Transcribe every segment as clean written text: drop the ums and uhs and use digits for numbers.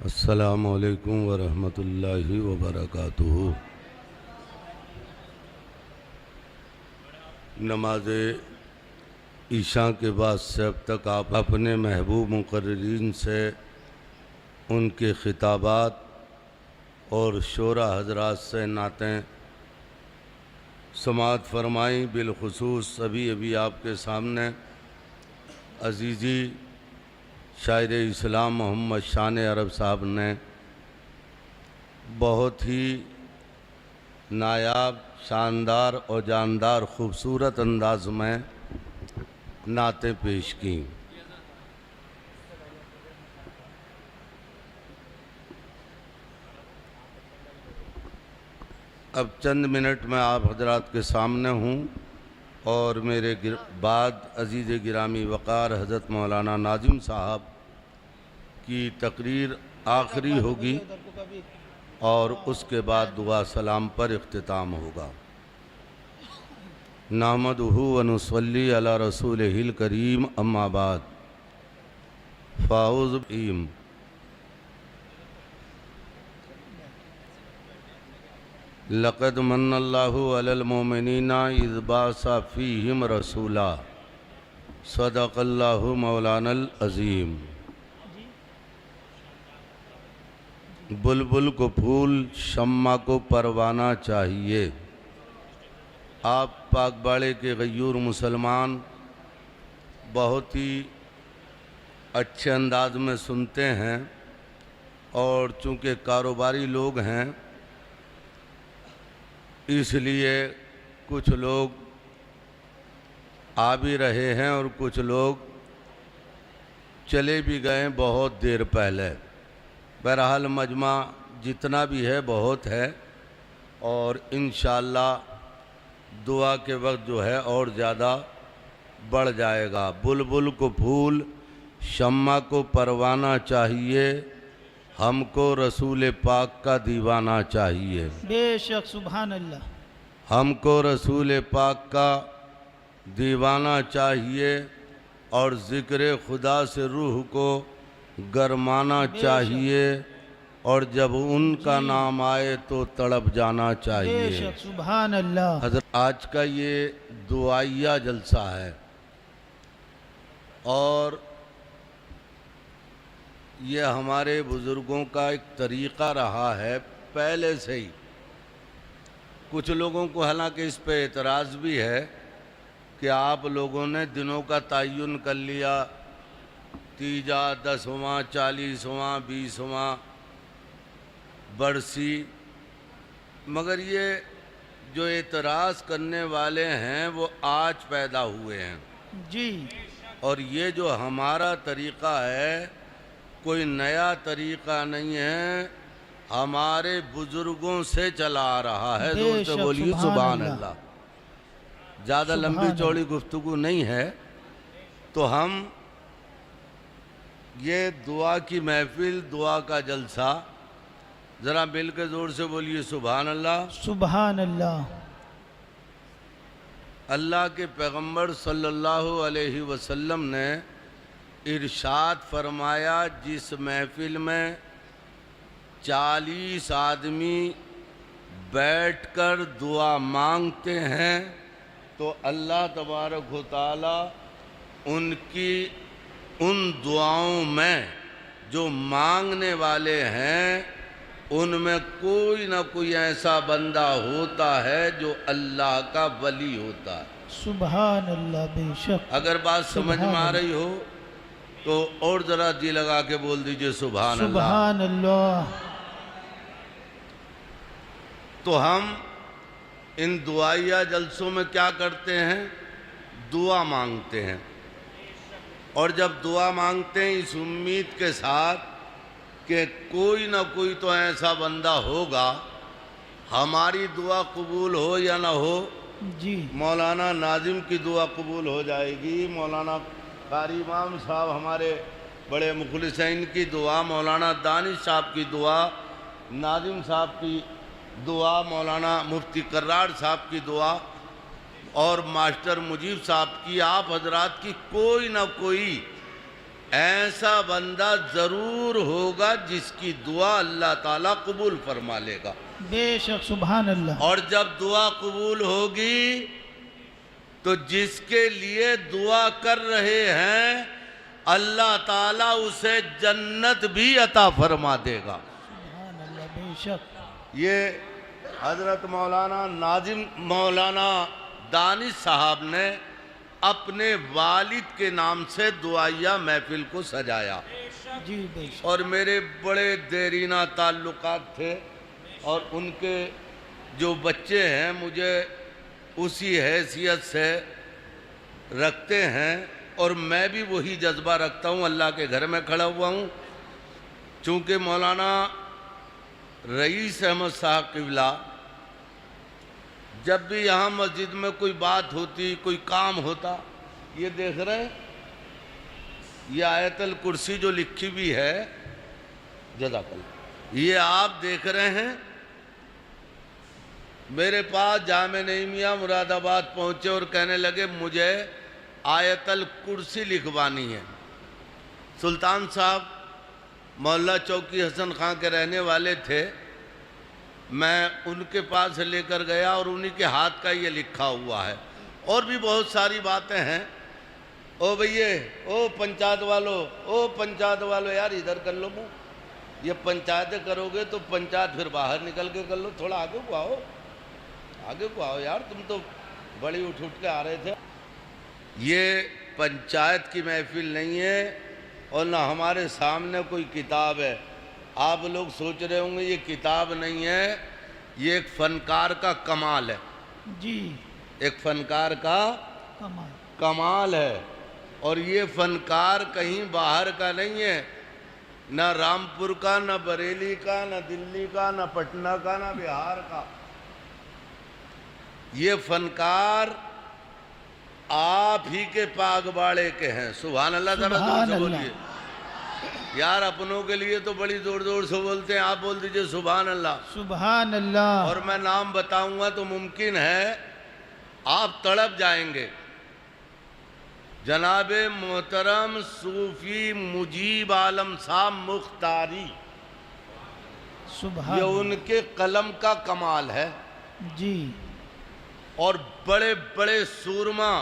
السلام علیکم ورحمۃ اللہ وبرکاتہ۔ نماز عشاء کے بعد سے اب تک آپ اپنے محبوب مقررین سے ان کے خطابات اور شعراء حضرات سے نعتیں سماعت فرمائیں۔ بالخصوص ابھی آپ کے سامنے عزیزی شاعر اسلام محمد شان عرب صاحب نے بہت ہی نایاب، شاندار اور جاندار خوبصورت انداز میں نعتیں پیش کیں۔ اب چند منٹ میں آپ حضرات کے سامنے ہوں اور میرے بعد عزیز گرامی وقار حضرت مولانا ناظم صاحب کی تقریر آخری ہوگی اور اس کے بعد دعا سلام پر اختتام ہوگا۔ نحمدہ ونصلی علی رسولہ الکریم، اما بعد، فاعوذ باللہ لقد من اللہ علی المؤمنین اذ بعث فیہم رسولا، صدق اللہ مولانا العظیم۔ بلبل کو پھول، شمع کو پروانہ چاہیے۔ آپ پاک باڑے کے غیور مسلمان بہت ہی اچھے انداز میں سنتے ہیں، اور چونکہ کاروباری لوگ ہیں اس لیے کچھ لوگ آ بھی رہے ہیں اور کچھ لوگ چلے بھی گئے بہت دیر پہلے۔ بہرحال مجمع جتنا بھی ہے بہت ہے، اور انشاءاللہ دعا کے وقت جو ہے اور زیادہ بڑھ جائے گا۔ بلبل کو پھول، شمع کو پروانہ چاہیے، ہم کو رسول پاک کا دیوانہ چاہیے۔ بے شک، سبحان اللہ۔ ہم کو رسول پاک کا دیوانہ چاہیے، اور ذکر خدا سے روح کو گرمانا چاہیے، اور جب ان کا نام آئے تو تڑپ جانا چاہیے۔ بے شک، سبحان اللہ۔ حضرت آج کا یہ دعائیہ جلسہ ہے، اور یہ ہمارے بزرگوں کا ایک طریقہ رہا ہے پہلے سے ہی۔ کچھ لوگوں کو حالانکہ اس پہ اعتراض بھی ہے کہ آپ لوگوں نے دنوں کا تعین کر لیا، تیجا، 10واں، 40واں، 20واں برسی، مگر یہ جو اعتراض کرنے والے ہیں وہ آج پیدا ہوئے ہیں، جی۔ اور یہ جو ہمارا طریقہ ہے کوئی نیا طریقہ نہیں ہے، ہمارے بزرگوں سے چلا آ رہا ہے۔ زور سے بولیے سبحان اللہ۔ زیادہ لمبی چوڑی گفتگو نہیں ہے، تو ہم یہ دعا کی محفل، دعا کا جلسہ، ذرا مل کے زور سے بولیے سبحان اللہ۔ سبحان اللہ۔ اللہ کے پیغمبر صلی اللہ علیہ وسلم نے ارشاد فرمایا، جس محفل میں 40 آدمی بیٹھ کر دعا مانگتے ہیں تو اللہ تبارک و تعالی ان دعاؤں میں جو مانگنے والے ہیں ان میں کوئی نہ کوئی ایسا بندہ ہوتا ہے جو اللہ کا ولی ہوتا ہے۔ سبحان اللہ، بے شک۔ اگر بات سمجھ میں آ رہی ہو تو اور ذرا جی لگا کے بول دیجئے سبحان اللہ۔ سبحان اللہ۔ تو ہم ان دعائیہ جلسوں میں کیا کرتے ہیں؟ دعا مانگتے ہیں، اور جب دعا مانگتے ہیں اس امید کے ساتھ کہ کوئی نہ کوئی تو ایسا بندہ ہوگا، ہماری دعا قبول ہو یا نہ ہو، جی، مولانا ناظم کی دعا قبول ہو جائے گی، مولانا قاری امام صاحب ہمارے بڑے مخلص ہیں، ان کی دعا، مولانا دانش صاحب کی دعا، ناظم صاحب کی دعا، مولانا مفتی کرار صاحب کی دعا، اور ماسٹر مجیب صاحب کی، آپ حضرات کی کوئی نہ کوئی ایسا بندہ ضرور ہوگا جس کی دعا اللہ تعالیٰ قبول فرما لے گا. بے شک سبحان اللہ. اور جب دعا قبول ہوگی تو جس کے لیے دعا کر رہے ہیں اللہ تعالیٰ اسے جنت بھی عطا فرما دے گا. سبحان اللہ. بے شک. یہ حضرت مولانا ناظم مولانا دانش صاحب نے اپنے والد کے نام سے دعائیہ محفل کو سجایا. جی بے شک. اور میرے بڑے دیرینہ تعلقات تھے اور ان کے جو بچے ہیں مجھے اسی حیثیت سے رکھتے ہیں اور میں بھی وہی جذبہ رکھتا ہوں. اللہ کے گھر میں کھڑا ہوا ہوں. چونکہ مولانا رئیس احمد صاحب قبلہ جب بھی یہاں مسجد میں کوئی بات ہوتی کوئی کام ہوتا، یہ دیکھ رہے ہیں یہ آیت الکرسی جو لکھی بھی ہے، جزاک اللہ، یہ آپ دیکھ رہے ہیں. میرے پاس جامع نعیمیہ مراد آباد پہنچے اور کہنے لگے مجھے آیت الکرسی لکھوانی ہے. سلطان صاحب محلہ چوکی حسن خان کے رہنے والے تھے. میں ان کے پاس لے کر گیا اور انہی کے ہاتھ کا یہ لکھا ہوا ہے. اور بھی بہت ساری باتیں ہیں. او بھئیے، او پنچایت والو یار ادھر کر لو منہ. یہ پنچایتیں کرو گے تو پنچایت پھر باہر نکل کے کر لو. تھوڑا آگے کو آؤ یار، تم تو بڑی اٹھ کے آ رہے تھے. یہ پنچایت کی محفل نہیں ہے اور نہ ہمارے سامنے کوئی کتاب ہے. آپ لوگ سوچ رہے ہوں گے یہ کتاب نہیں ہے، یہ ایک فنکار کا کمال ہے. جی ایک فنکار کا کمال ہے. اور یہ فنکار کہیں باہر کا نہیں ہے، نہ رامپور کا، نہ بریلی کا، نہ دلی کا، نہ پٹنہ کا، نہ بہار کا. یہ فنکار آپ ہی کے پاک باڑے کے ہیں. سبحان اللہ. ذرا زور سے بولیے یار. اپنوں کے لیے تو بڑی زور سے بولتے ہیں، آپ بول دیجئے سبحان اللہ. سبحان اللہ. اور میں نام بتاؤں گا تو ممکن ہے آپ تڑپ جائیں گے. جناب محترم صوفی مجیب عالم صاحب مختاری، سبحان یہ اللہ. ان کے قلم کا کمال ہے. جی اور بڑے بڑے سورما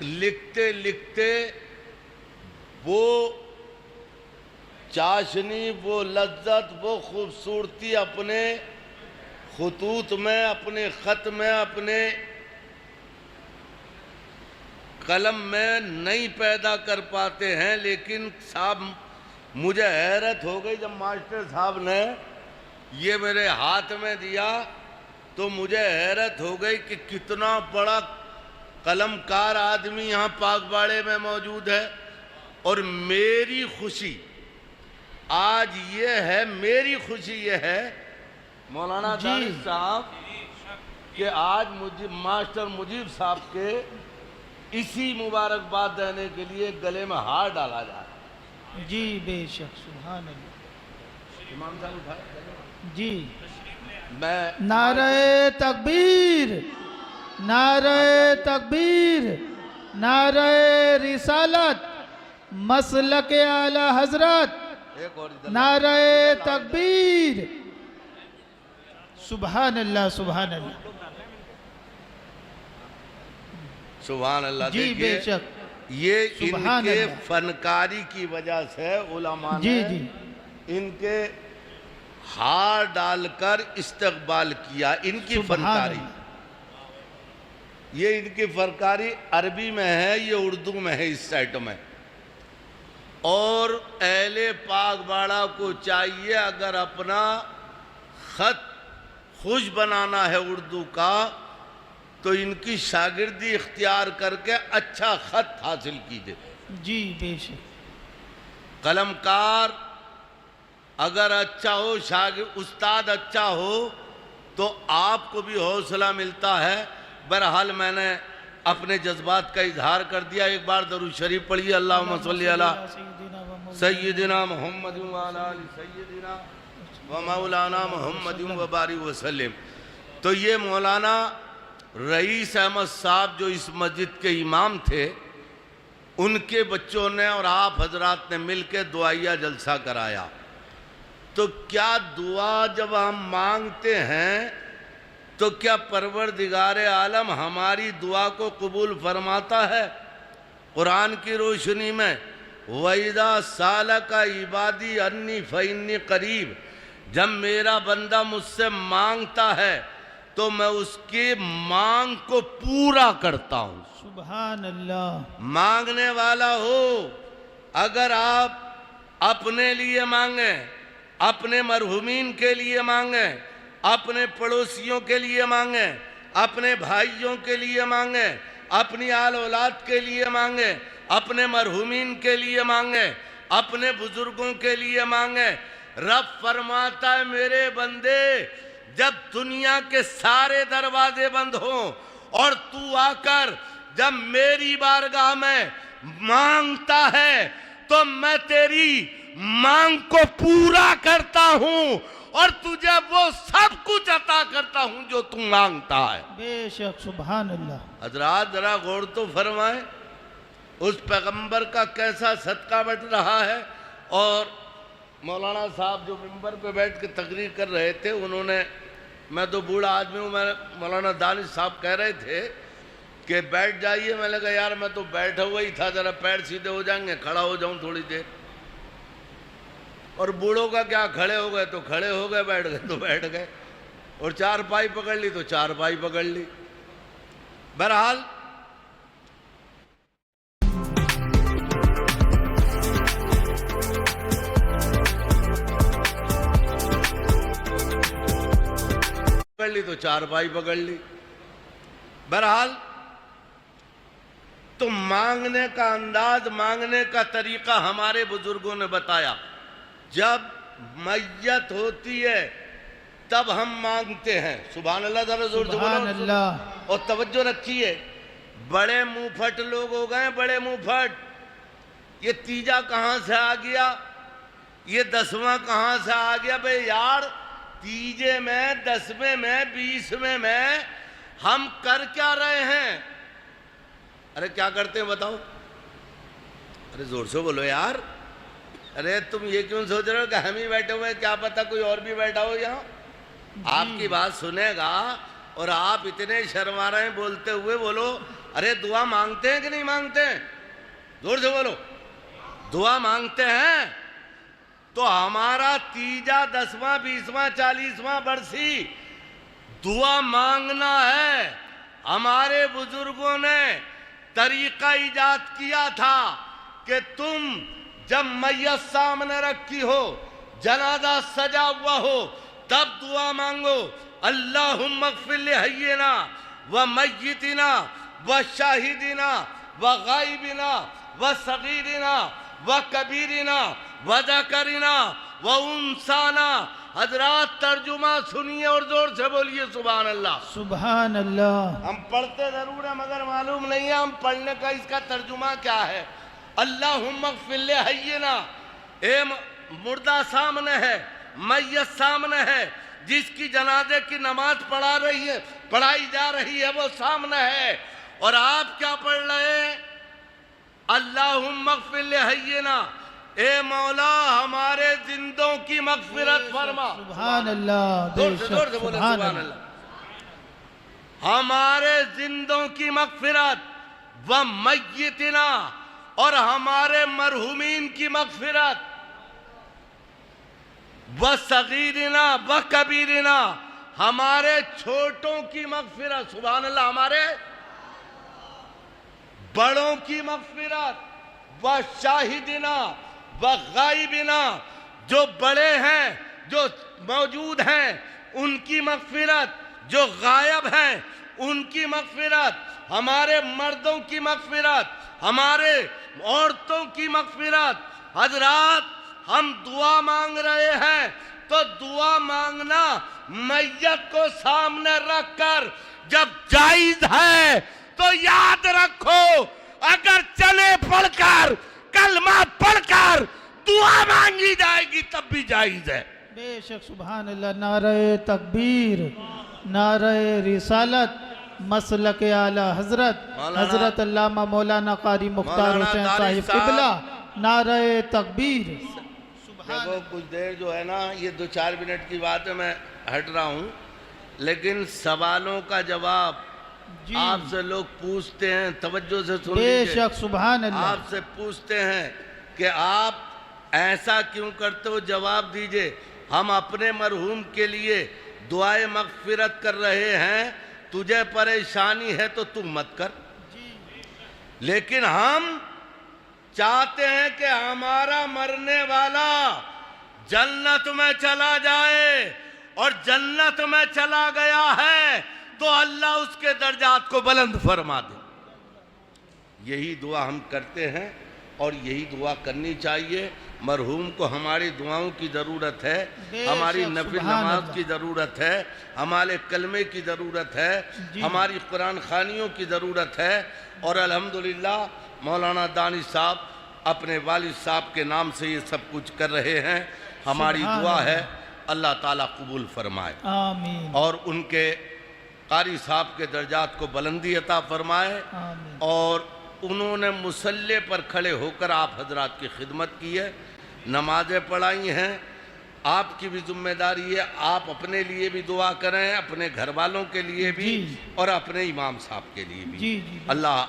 لکھتے لکھتے وہ چاشنی، وہ لذت، وہ خوبصورتی اپنے خطوط میں، اپنے خط میں، اپنے قلم میں نہیں پیدا کر پاتے ہیں. لیکن صاحب مجھے حیرت ہو گئی جب ماسٹر صاحب نے یہ میرے ہاتھ میں دیا تو مجھے حیرت ہو گئی کہ کتنا بڑا قلم کار آدمی یہاں پاک باڑے میں موجود ہے. اور میری خوشی آج یہ ہے، میری خوشی یہ ہے مولانا دانش صاحب کہ آج ماسٹر مجیب صاحب کے اسی مبارکباد دینے کے لیے گلے میں ہار ڈالا جا رہا ہے. جی بے شک. سبحان اللہ. امام صاحب اٹھائے. جی میں نعرہ تکبیر، نعرہ تکبیر، نعرہ رسالت، مسلک اعلی حضرت، ایک اور ادھر نعرہ تکبیر. سبحان اللہ. سبحان اللہ. سبحان اللہ. جی بے دیکھیے شک. یہ ان سبحان کے اللہ. فنکاری کی وجہ سے علماء جی نے جی ان کے ہار ڈال کر استقبال کیا. ان کی سبحان فنکاری، اللہ. یہ ان کی فنکاری عربی میں ہے، یہ اردو میں ہے اس سائٹ میں. اور اہل پاک باڑہ کو چاہیے اگر اپنا خط خوش بنانا ہے اردو کا تو ان کی شاگردی اختیار کر کے اچھا خط حاصل کیجئے. جی بے شک. قلم کار اگر اچھا ہو، استاد اچھا ہو تو آپ کو بھی حوصلہ ملتا ہے. بہرحال میں نے اپنے جذبات کا اظہار کر دیا. ایک بار درود شریف پڑھیے. اللہم صلی علی سیدنا محمد وعلی آل سیدنا و مولانا محمد وبارک وسلم. تو یہ مولانا رئیس احمد صاحب جو اس مسجد کے امام تھے، ان کے بچوں نے اور آپ حضرات نے مل کے دعائیہ جلسہ کرایا. تو کیا دعا جب ہم مانگتے ہیں تو کیا پروردگار عالم ہماری دعا کو قبول فرماتا ہے؟ قرآن کی روشنی میں وَإِذَا سَأَلَكَ عِبَادِي عَنِّي فَإِنِّي قَرِيبٌ، جب میرا بندہ مجھ سے مانگتا ہے تو میں اس کی مانگ کو پورا کرتا ہوں. سبحان اللہ. مانگنے والا ہو، اگر آپ اپنے لیے مانگیں، اپنے مرحومین کے لیے مانگیں، اپنے پڑوسیوں کے لیے مانگیں، اپنے بھائیوں کے لیے مانگیں، اپنی آل اولاد کے لیے مانگیں، اپنے مرحومین کے لیے مانگیں، اپنے بزرگوں کے لیے مانگیں. رب فرماتا ہے میرے بندے جب دنیا کے سارے دروازے بند ہوں اور تو آ کر جب میری بارگاہ میں مانگتا ہے تو میں تیری مانگ کو پورا کرتا ہوں اور تجھے وہ سب کچھ عطا کرتا ہوں جو تم مانگتا ہے. بے شک. سبحان اللہ. حضرات ذرا غور تو فرمائیں اس پیغمبر کا کیسا صدقہ بٹ رہا ہے. اور مولانا صاحب جو ممبر پہ بیٹھ کے تقریر کر رہے تھے انہوں نے، میں تو بوڑھا آدمی ہوں، میں مولانا دانش صاحب کہہ رہے تھے کہ بیٹھ جائیے. میں نے کہا یار میں تو بیٹھا ہوا ہی تھا، ذرا پیر سیدھے ہو جائیں گے، کھڑا ہو جاؤں تھوڑی دیر. اور بوڑھوں کا کیا، کھڑے ہو گئے تو کھڑے ہو گئے، بیٹھ گئے تو بیٹھ گئے، اور چار پائی پکڑ لی تو چار پائی پکڑ لی. بہرحال پکڑ لی تو چار پائی پکڑ لی. بہرحال تو مانگنے کا انداز، مانگنے کا طریقہ ہمارے بزرگوں نے بتایا. جب میت ہوتی ہے تب ہم مانگتے ہیں. سبحان اللہ. ذرا زور سے سبحان بولو. اللہ. اور توجہ رکھیے، بڑے منہ پھٹ لوگ ہو گئے، بڑے منہ پھٹ. یہ تیجا کہاں سے آ گیا، یہ 10واں کہاں سے آ گیا؟ بھئی یار تیجے میں، 10ویں میں، 20ویں میں ہم کر کیا رہے ہیں؟ ارے کیا کرتے ہیں بتاؤ؟ ارے زور سے بولو یار. ارے تم یہ کیوں سوچ رہے ہو کہ ہم ہی بیٹھے ہوئے ہیں، کیا پتہ کوئی اور بھی بیٹھا ہو یہاں. آپ کی بات سنے گا اور آپ اتنے شرما رہے ہیں بولتے ہوئے. بولو ارے دعا مانگتے ہیں کہ نہیں مانگتے ہیں؟ زور سے بولو. دعا مانگتے ہیں. تو ہمارا تیجا، 10واں، 20واں، 40واں برسی دعا مانگنا ہے. ہمارے بزرگوں نے طریقہ ایجاد کیا تھا کہ تم جب میت سامنے رکھی ہو، جنازہ سجا ہوا ہو، تب دعا مانگو. اللہم اغفر لحینا و میتنا و شاہدنا و غائبنا و صغیرنا و کبیرنا و ذکرنا و انسانا. حضرات ترجمہ سنیے اور زور سے بولیے سبحان اللہ. سبحان اللہ. ہم پڑھتے ضرور ہیں مگر معلوم نہیں ہے ہم پڑھنے کا اس کا ترجمہ کیا ہے. اللہم اغفر لحینا، اے مردہ سامنے ہے، میت سامنے ہے، جس کی جنازے کی نماز پڑھائی جا رہی ہے وہ سامنے ہے، اور آپ کیا پڑھ رہے ہیں؟ اللہم اغفر لحینا، اے مولا ہمارے زندوں کی مغفرت فرما. سبحان اللہ. بے شک. زور سے بولے سبحان اللہ. ہمارے زندوں کی مغفرت و میتنا، اور ہمارے مرحومین کی مغفرت، و صغیرنا و کبیرنا، ہمارے چھوٹوں کی مغفرت. سبحان اللہ. ہمارے بڑوں کی مغفرت، و شاہدنا و غائبنا، جو بڑے ہیں جو موجود ہیں ان کی مغفرت، جو غائب ہیں ان کی مغفرت، ہمارے مردوں کی مغفرت، ہمارے عورتوں کی مغفرت. حضرات ہم دعا مانگ رہے ہیں تو دعا مانگنا میت کو سامنے رکھ کر جب جائز ہے تو یاد رکھو اگر چلے پڑھ کر، کلمہ پڑھ کر دعا مانگی جائے گی تب بھی جائز ہے. بے شک. سبحان اللہ. نعرہ تکبیر، نعرہ رسالت، مسلک اعلی حضرت مولانا حضرت علامہ مولانا قاری مختار مولانا حسین داری صاحب قبلہ نعرہ تکبیر دیکھو کچھ دیر جو ہے نا یہ 2-4 منٹ کی بات ہے، میں ہٹ رہا ہوں، لیکن سوالوں کا جواب جی آپ سے لوگ پوچھتے ہیں، توجہ سے سن بے لیجئے، شک سبحان اللہ آپ سے پوچھتے ہیں کہ آپ ایسا کیوں کرتے ہو، جواب دیجئے۔ ہم اپنے مرحوم کے لیے دعائے مغفرت کر رہے ہیں، تجھے پریشانی ہے تو تو مت کر، لیکن ہم چاہتے ہیں کہ ہمارا مرنے والا جنت میں چلا جائے، اور جنت میں چلا گیا ہے تو اللہ اس کے درجات کو بلند فرما دے۔ یہی دعا ہم کرتے ہیں اور یہی دعا کرنی چاہیے۔ مرحوم کو ہماری دعاؤں کی ضرورت ہے، بے ہماری شک نفل سبحان نماز اللہ۔ کی ضرورت ہے، ہمارے کلمے کی ضرورت ہے، جی ہماری قرآن خوانیوں کی ضرورت ہے، اور الحمدللہ مولانا دانی صاحب اپنے والد صاحب کے نام سے یہ سب کچھ کر رہے ہیں۔ ہماری سبحان دعا ہے اللہ۔ اللہ تعالیٰ قبول فرمائے آمین اور ان کے قاری صاحب کے درجات کو بلندی عطا فرمائے، آمین اور انہوں نے مصلی پر کھڑے ہو کر آپ حضرات کی خدمت کی ہے، نمازیں پڑھائی ہیں۔ آپ کی بھی ذمہ داری ہے، آپ اپنے لیے بھی دعا کریں، اپنے گھر والوں کے لیے بھی جی اور اپنے امام صاحب کے لیے بھی۔ جی جی اللہ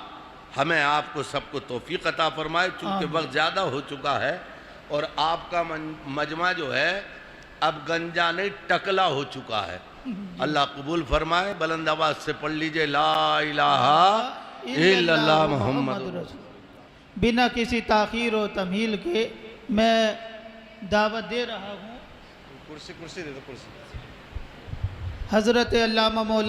ہمیں آپ کو سب کو توفیق عطا فرمائے، چونکہ آمین۔ وقت زیادہ ہو چکا ہے، اور آپ کا مجمع جو ہے اب گنجا نہیں ٹکلا ہو چکا ہے۔ اللہ قبول فرمائے، بلند آواز سے پڑھ لیجئے لا الہ الا اللہ محمد رسول۔ بنا کسی تاخیر و تمہیل کے میں دعوت دے رہا ہوں کرسی دے دو، کرسی۔ حضرت علامہ مولانا